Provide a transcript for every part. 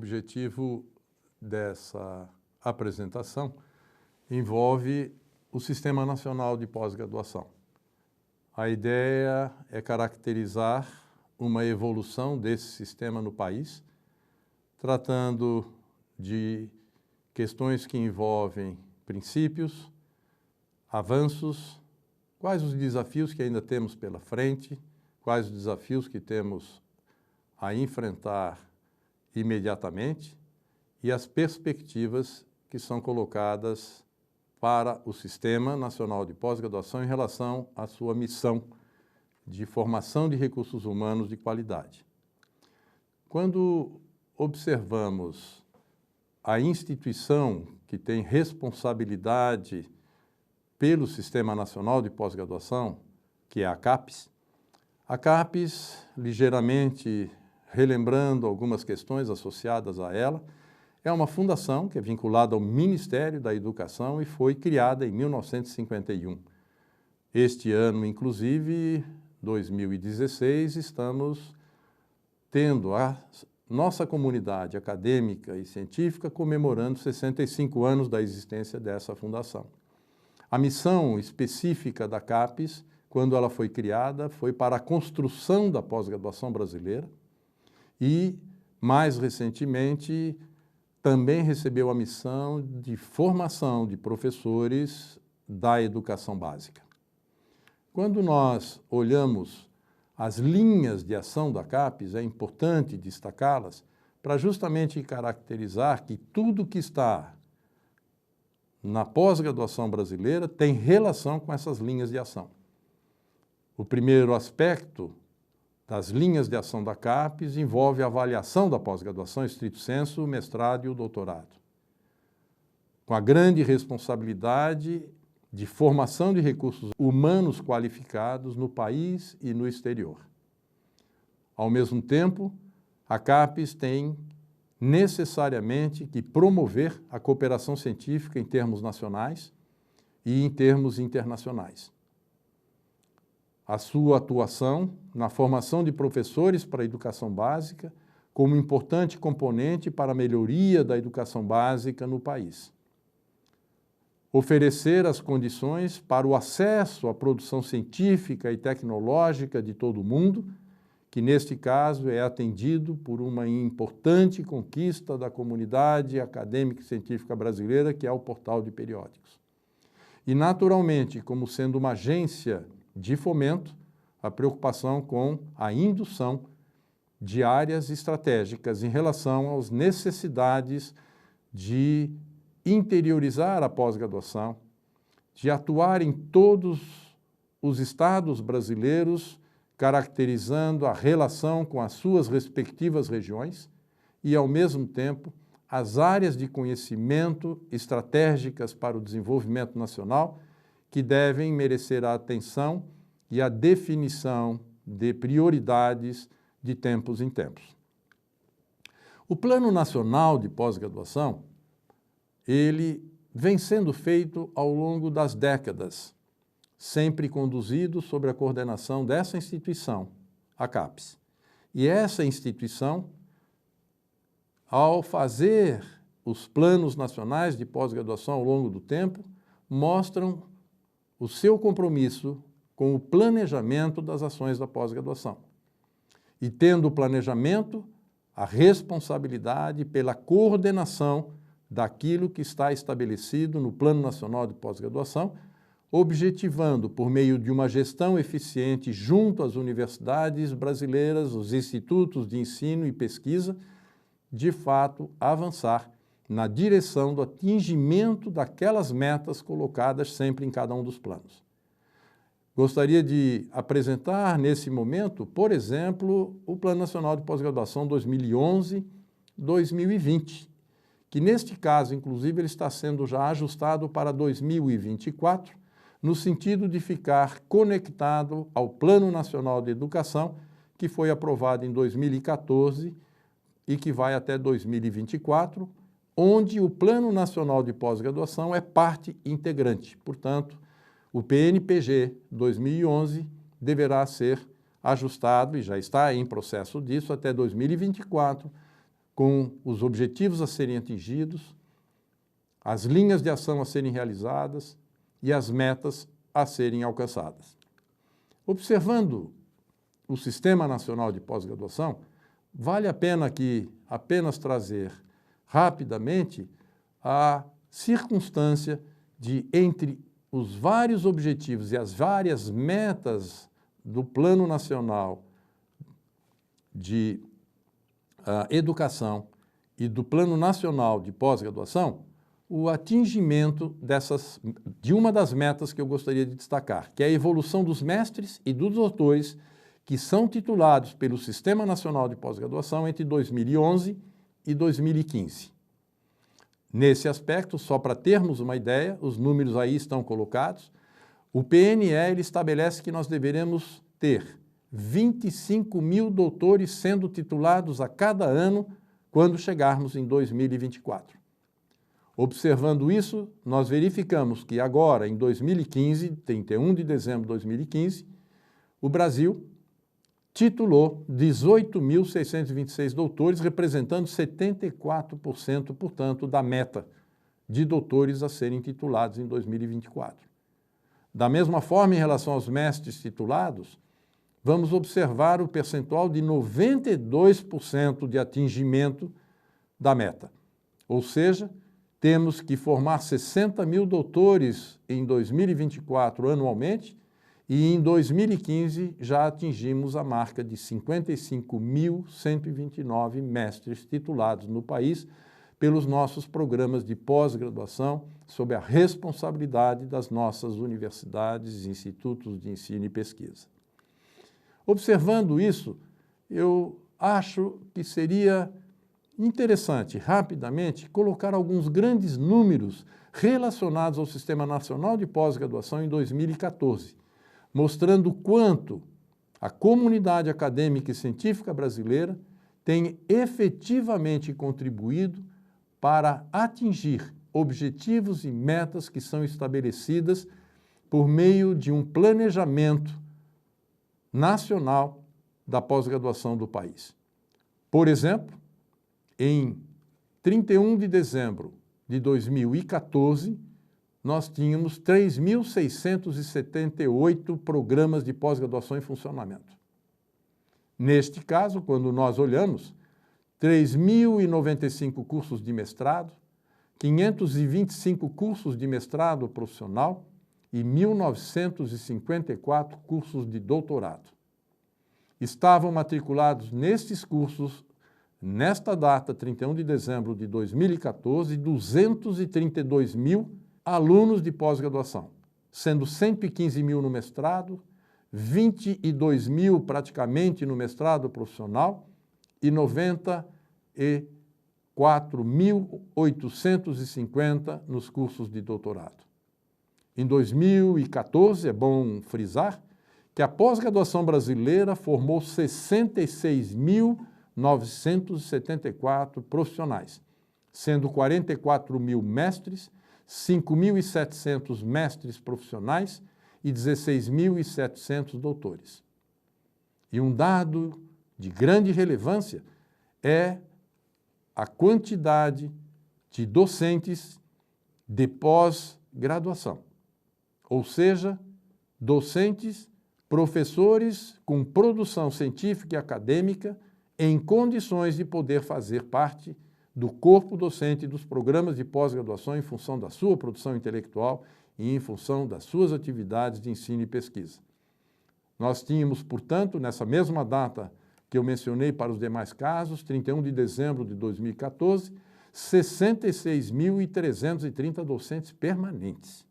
objetivo dessa apresentação envolve o Sistema Nacional de Pós-Graduação. A ideia é caracterizar uma evolução desse sistema no país, tratando de questões que envolvem princípios, avanços, quais os desafios que ainda temos pela frente, quais os desafios que temos a enfrentar imediatamente e as perspectivas que são colocadas para o Sistema Nacional de Pós-Graduação em relação à sua missão de formação de recursos humanos de qualidade. Quando observamos a instituição que tem responsabilidade pelo Sistema Nacional de Pós-Graduação, que é a CAPES, ligeiramente relembrando algumas questões associadas a ela, é uma fundação que é vinculada ao Ministério da Educação e foi criada em 1951. Este ano, inclusive, 2016, estamos tendo a nossa comunidade acadêmica e científica comemorando 65 anos da existência dessa fundação. A missão específica da CAPES, quando ela foi criada, foi para a construção da pós-graduação brasileira e, mais recentemente, também recebeu a missão de formação de professores da educação básica. Quando nós olhamos as linhas de ação da CAPES, é importante destacá-las para justamente caracterizar que tudo que está na pós-graduação brasileira tem relação com essas linhas de ação. O primeiro aspecto das linhas de ação da CAPES envolve a avaliação da pós-graduação, estrito sensu, o mestrado e o doutorado, com a grande responsabilidade de formação de recursos humanos qualificados no país e no exterior. Ao mesmo tempo, a CAPES tem necessariamente que promover a cooperação científica em termos nacionais e em termos internacionais. A sua atuação na formação de professores para a educação básica como importante componente para a melhoria da educação básica no país. Oferecer as condições para o acesso à produção científica e tecnológica de todo o mundo, que neste caso é atendido por uma importante conquista da comunidade acadêmica e científica brasileira, que é o Portal de Periódicos. E, naturalmente, como sendo uma agência de fomento, a preocupação com a indução de áreas estratégicas em relação às necessidades de interiorizar a pós-graduação, de atuar em todos os estados brasileiros, caracterizando a relação com as suas respectivas regiões e, ao mesmo tempo, as áreas de conhecimento estratégicas para o desenvolvimento nacional que devem merecer a atenção e a definição de prioridades de tempos em tempos. O Plano Nacional de Pós-Graduação, ele vem sendo feito ao longo das décadas, sempre conduzido sob a coordenação dessa instituição, a CAPES. E essa instituição, ao fazer os planos nacionais de pós-graduação ao longo do tempo, mostram o seu compromisso com o planejamento das ações da pós-graduação. E tendo o planejamento, a responsabilidade pela coordenação daquilo que está estabelecido no Plano Nacional de Pós-Graduação, objetivando, por meio de uma gestão eficiente junto às universidades brasileiras, os institutos de ensino e pesquisa, de fato avançar na direção do atingimento daquelas metas colocadas sempre em cada um dos planos. Gostaria de apresentar nesse momento, por exemplo, o Plano Nacional de Pós-Graduação 2011-2020, que neste caso, inclusive, ele está sendo já ajustado para 2024, no sentido de ficar conectado ao Plano Nacional de Educação, que foi aprovado em 2014 e que vai até 2024, onde o Plano Nacional de Pós-Graduação é parte integrante. Portanto, o PNPG 2011 deverá ser ajustado, e já está em processo disso, até 2024, com os objetivos a serem atingidos, as linhas de ação a serem realizadas e as metas a serem alcançadas. Observando o Sistema Nacional de Pós-Graduação, vale a pena aqui apenas trazer rapidamente a circunstância de, entre os vários objetivos e as várias metas do Plano Nacional de Educação e do Plano Nacional de Pós-Graduação, o atingimento de uma das metas que eu gostaria de destacar, que é a evolução dos mestres e dos doutores que são titulados pelo Sistema Nacional de Pós-Graduação entre 2011 e 2015. Nesse aspecto, só para termos uma ideia, os números aí estão colocados, o PNE estabelece que nós deveremos ter 25 mil doutores sendo titulados a cada ano quando chegarmos em 2024. Observando isso, nós verificamos que agora, em 2015, 31 de dezembro de 2015, o Brasil titulou 18.626 doutores, representando 74%, portanto, da meta de doutores a serem titulados em 2024. Da mesma forma, em relação aos mestres titulados, vamos observar o percentual de 92% de atingimento da meta. Ou seja, temos que formar 60 mil doutores em 2024 anualmente e em 2015 já atingimos a marca de 55.129 mestres titulados no país pelos nossos programas de pós-graduação sob a responsabilidade das nossas universidades e institutos de ensino e pesquisa. Observando isso, eu acho que seria interessante, rapidamente, colocar alguns grandes números relacionados ao Sistema Nacional de Pós-Graduação em 2014, mostrando quanto a comunidade acadêmica e científica brasileira tem efetivamente contribuído para atingir objetivos e metas que são estabelecidas por meio de um planejamento nacional da pós-graduação do país. Por exemplo, em 31 de dezembro de 2014, nós tínhamos 3.678 programas de pós-graduação em funcionamento. Neste caso, quando nós olhamos, 3.095 cursos de mestrado, 525 cursos de mestrado profissional e 1.954 cursos de doutorado. Estavam matriculados nestes cursos, nesta data, 31 de dezembro de 2014, 232 mil alunos de pós-graduação, sendo 115 mil no mestrado, 22 mil praticamente no mestrado profissional e 94.850 nos cursos de doutorado. Em 2014, é bom frisar, que a pós-graduação brasileira formou 66.974 profissionais, sendo 44 mil mestres, 5.700 mestres profissionais e 16.700 doutores. E um dado de grande relevância é a quantidade de docentes de pós-graduação, ou seja, docentes, professores com produção científica e acadêmica em condições de poder fazer parte do corpo docente dos programas de pós-graduação em função da sua produção intelectual e em função das suas atividades de ensino e pesquisa. Nós tínhamos, portanto, nessa mesma data que eu mencionei para os demais casos, 31 de dezembro de 2014, 66.330 docentes permanentes,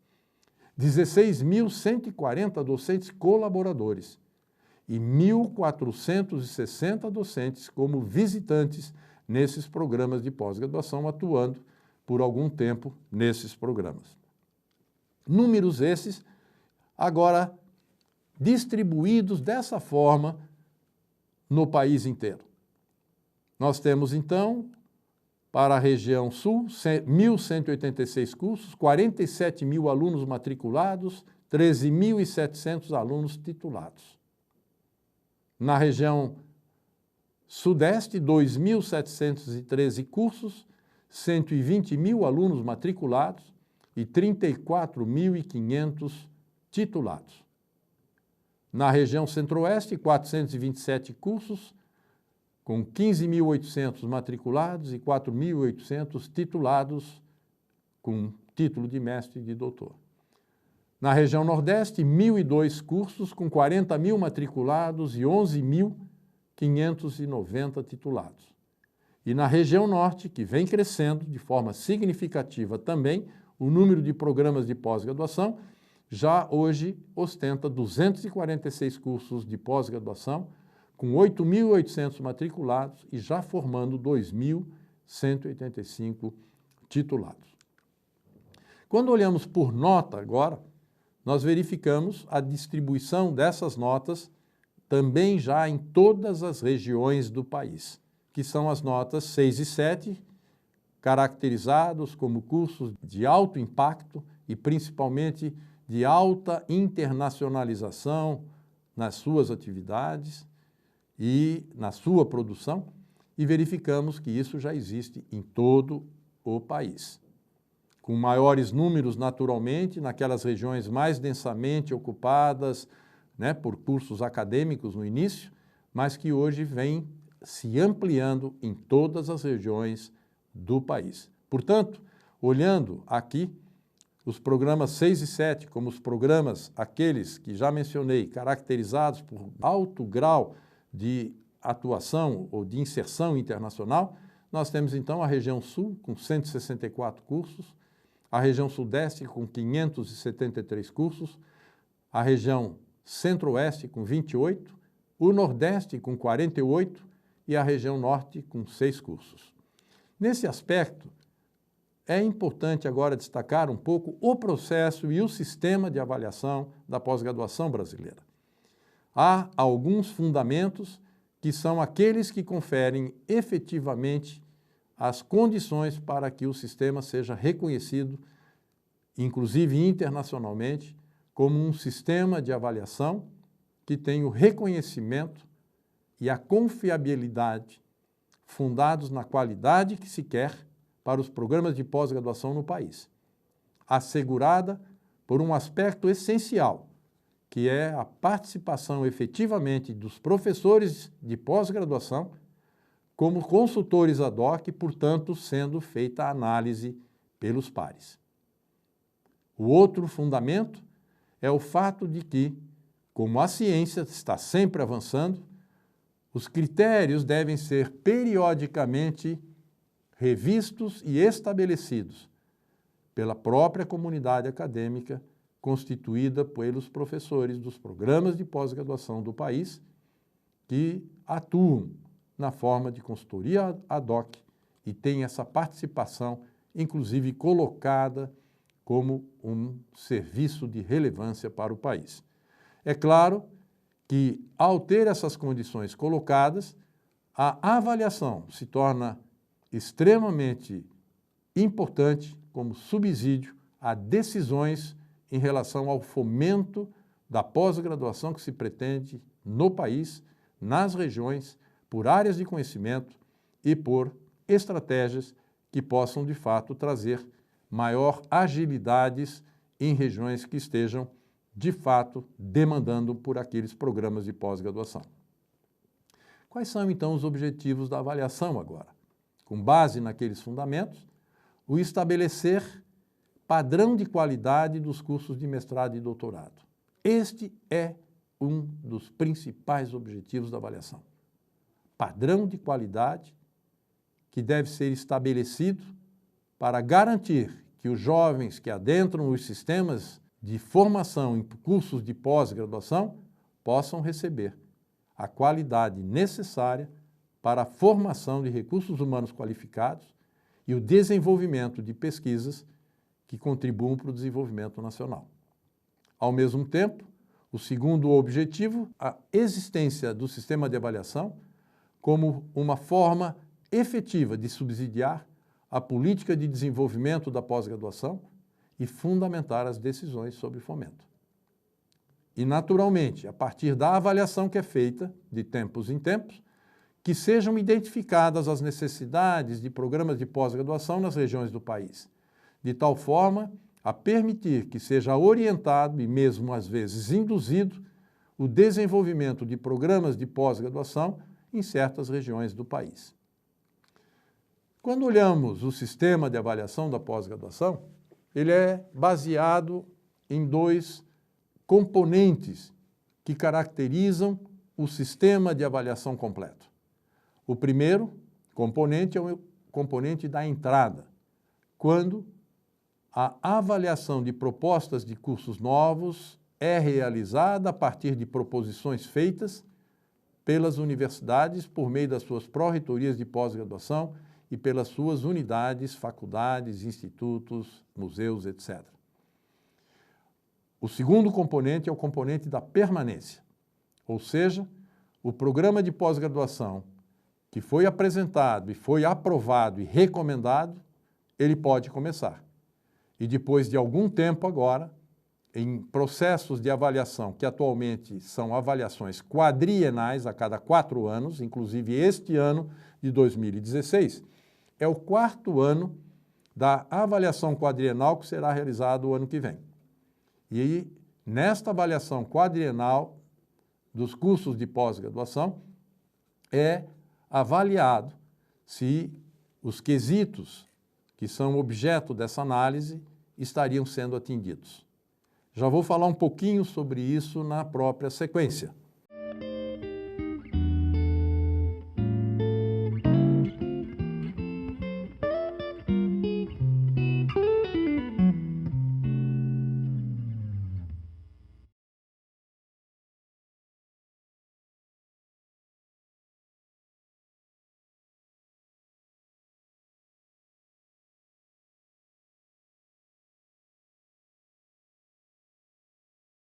16.140 docentes colaboradores e 1.460 docentes como visitantes nesses programas de pós-graduação, atuando por algum tempo nesses programas. Números esses, agora distribuídos dessa forma no país inteiro. Nós temos, então, para a região sul, 1.186 cursos, 47 mil alunos matriculados, 13.700 alunos titulados. Na região Sudeste, 2.713 cursos, 120 mil alunos matriculados e 34.500 titulados. Na região Centro-Oeste, 427 cursos, com 15.800 matriculados e 4.800 titulados com título de mestre e de doutor. Na região Nordeste, 1.002 cursos, com 40 mil matriculados e 11.590 titulados. E na região Norte, que vem crescendo de forma significativa também, o número de programas de pós-graduação já hoje ostenta 246 cursos de pós-graduação, com 8.800 matriculados e já formando 2.185 titulados. Quando olhamos por nota agora, nós verificamos a distribuição dessas notas também já em todas as regiões do país, que são as notas 6 e 7, caracterizados como cursos de alto impacto e principalmente de alta internacionalização nas suas atividades e na sua produção, e verificamos que isso já existe em todo o país. Com maiores números, naturalmente, naquelas regiões mais densamente ocupadas, por cursos acadêmicos no início, mas que hoje vem se ampliando em todas as regiões do país. Portanto, olhando aqui, os programas 6 e 7, como os programas, aqueles que já mencionei, caracterizados por alto grau de atuação ou de inserção internacional, nós temos então a região Sul com 164 cursos, a região Sudeste com 573 cursos, a região Centro-Oeste com 28, o Nordeste com 48 e a região Norte com 6 cursos. Nesse aspecto, é importante agora destacar um pouco o processo e o sistema de avaliação da pós-graduação brasileira. Há alguns fundamentos que são aqueles que conferem efetivamente as condições para que o sistema seja reconhecido, inclusive internacionalmente, como um sistema de avaliação que tem o reconhecimento e a confiabilidade fundados na qualidade que se quer para os programas de pós-graduação no país, assegurada por um aspecto essencial, que é a participação efetivamente dos professores de pós-graduação como consultores ad hoc, portanto, sendo feita a análise pelos pares. O outro fundamento é o fato de que, como a ciência está sempre avançando, os critérios devem ser periodicamente revistos e estabelecidos pela própria comunidade acadêmica constituída pelos professores dos programas de pós-graduação do país que atuam na forma de consultoria ad hoc e têm essa participação, inclusive colocada como um serviço de relevância para o país. É claro que, ao ter essas condições colocadas, a avaliação se torna extremamente importante como subsídio a decisões em relação ao fomento da pós-graduação que se pretende no país, nas regiões, por áreas de conhecimento e por estratégias que possam, de fato, trazer maior agilidades em regiões que estejam, de fato, demandando por aqueles programas de pós-graduação. Quais são, então, os objetivos da avaliação agora? Com base naqueles fundamentos, o estabelecer padrão de qualidade dos cursos de mestrado e doutorado. Este é um dos principais objetivos da avaliação. Padrão de qualidade que deve ser estabelecido para garantir que os jovens que adentram os sistemas de formação em cursos de pós-graduação possam receber a qualidade necessária para a formação de recursos humanos qualificados e o desenvolvimento de pesquisas que contribuam para o desenvolvimento nacional. Ao mesmo tempo, o segundo objetivo, a existência do sistema de avaliação como uma forma efetiva de subsidiar a política de desenvolvimento da pós-graduação e fundamentar as decisões sobre fomento. E, naturalmente, a partir da avaliação que é feita, de tempos em tempos, que sejam identificadas as necessidades de programas de pós-graduação nas regiões do país, de tal forma a permitir que seja orientado e mesmo às vezes induzido o desenvolvimento de programas de pós-graduação em certas regiões do país. Quando olhamos o sistema de avaliação da pós-graduação, ele é baseado em dois componentes que caracterizam o sistema de avaliação completo. O primeiro componente é o componente da entrada, quando a avaliação de propostas de cursos novos é realizada a partir de proposições feitas pelas universidades por meio das suas pró-reitorias de pós-graduação e pelas suas unidades, faculdades, institutos, museus, etc. O segundo componente é o componente da permanência, ou seja, o programa de pós-graduação que foi apresentado e foi aprovado e recomendado, ele pode começar. E depois de algum tempo agora, em processos de avaliação, que atualmente são avaliações quadrienais a cada 4 anos, inclusive este ano de 2016, é o 4º ano da avaliação quadrienal que será realizado o ano que vem. E nesta avaliação quadrienal dos cursos de pós-graduação é avaliado se os quesitos que são objeto dessa análise estariam sendo atendidos. Já vou falar um pouquinho sobre isso na própria sequência.